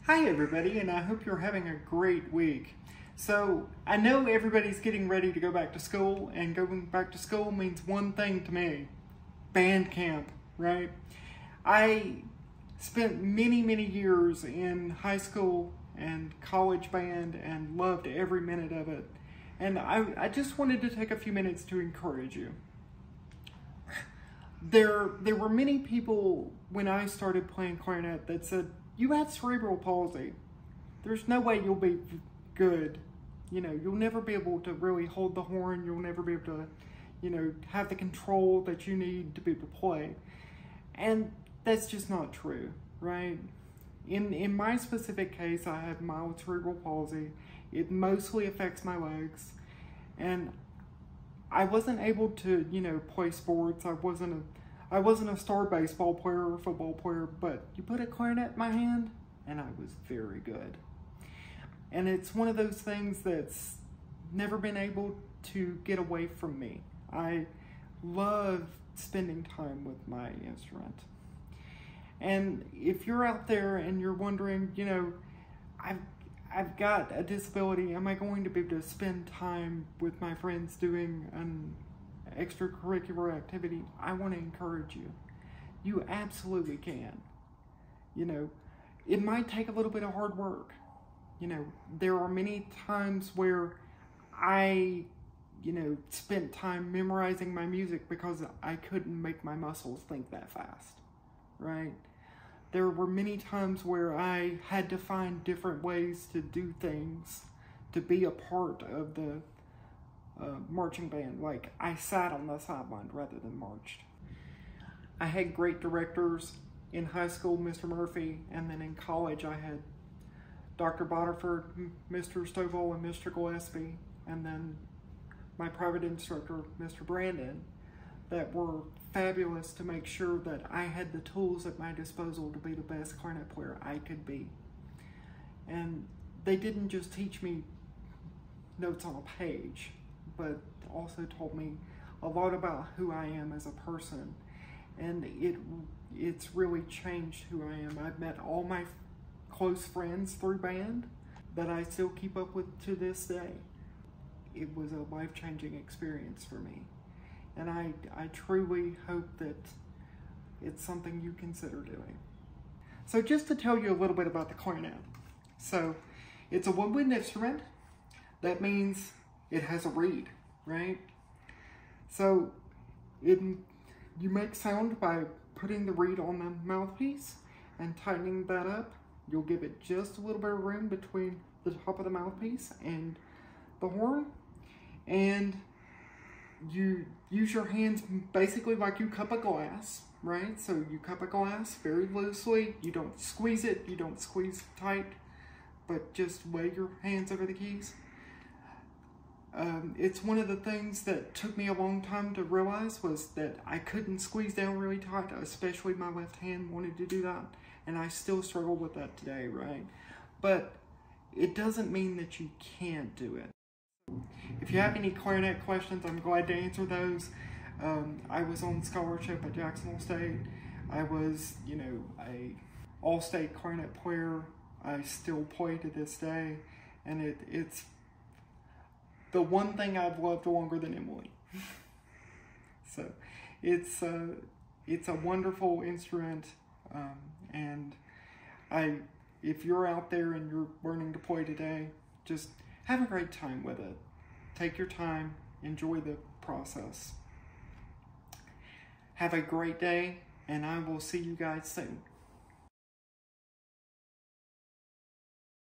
Hi everybody, and I hope you're having a great week. So I know everybody's getting ready to go back to school, and going back to school means one thing to me: band camp, right? I spent many years in high school and college band and loved every minute of it. And I just wanted to take a few minutes to encourage you. There were many people when I started playing clarinet that said, "You have cerebral palsy. There's no way you'll be good. You'll never be able to really hold the horn. You'll never be able to, have the control that you need to be able to play." And that's just not true, right? In my specific case, I have mild cerebral palsy. It mostly affects my legs. And I wasn't able to, play sports. I wasn't a star baseball player or football player, but you put a clarinet in my hand and I was very good. And it's one of those things that's never been able to get away from me. I love spending time with my instrument. And if you're out there and you're wondering, I've got a disability, am I going to be able to spend time with my friends doing an extracurricular activity? I want to encourage you. You absolutely can. It might take a little bit of hard work. There are many times where I, spent time memorizing my music because I couldn't make my muscles think that fast, right? There were many times where I had to find different ways to do things, to be a part of the marching band. Like, I sat on the sideline rather than marched. I had great directors in high school, Mr. Murphy, and then in college I had Dr. Bodiford, Mr. Stovall, and Mr. Gillespie, and then my private instructor, Mr. Brandon, that were fabulous to make sure that I had the tools at my disposal to be the best clarinet player I could be. And they didn't just teach me notes on a page, but also taught me a lot about who I am as a person. And it's really changed who I am. I've met all my close friends through band that I still keep up with to this day. It was a life-changing experience for me. And I truly hope that it's something you consider doing. So just to tell you a little bit about the clarinet. So it's a woodwind instrument. That means it has a reed, right? So you make sound by putting the reed on the mouthpiece and tightening that up. You'll give it just a little bit of room between the top of the mouthpiece and the horn. And you use your hands basically like you cup a glass, right? So you cup a glass very loosely. You don't squeeze it, you don't squeeze tight, but just lay your hands over the keys. It's one of the things that took me a long time to realize was that I couldn't squeeze down really tight, especially my left hand wanted to do that. And I still struggle with that today, right? But it doesn't mean that you can't do it. If you have any clarinet questions, I'm glad to answer those. I was on scholarship at Jacksonville State. I was, a all-state clarinet player. I still play to this day. And it's the one thing I've loved longer than Emily. So it's a wonderful instrument. And if you're out there and you're learning to play today, just have a great time with it. Take your time, enjoy the process. Have a great day, and I will see you guys soon.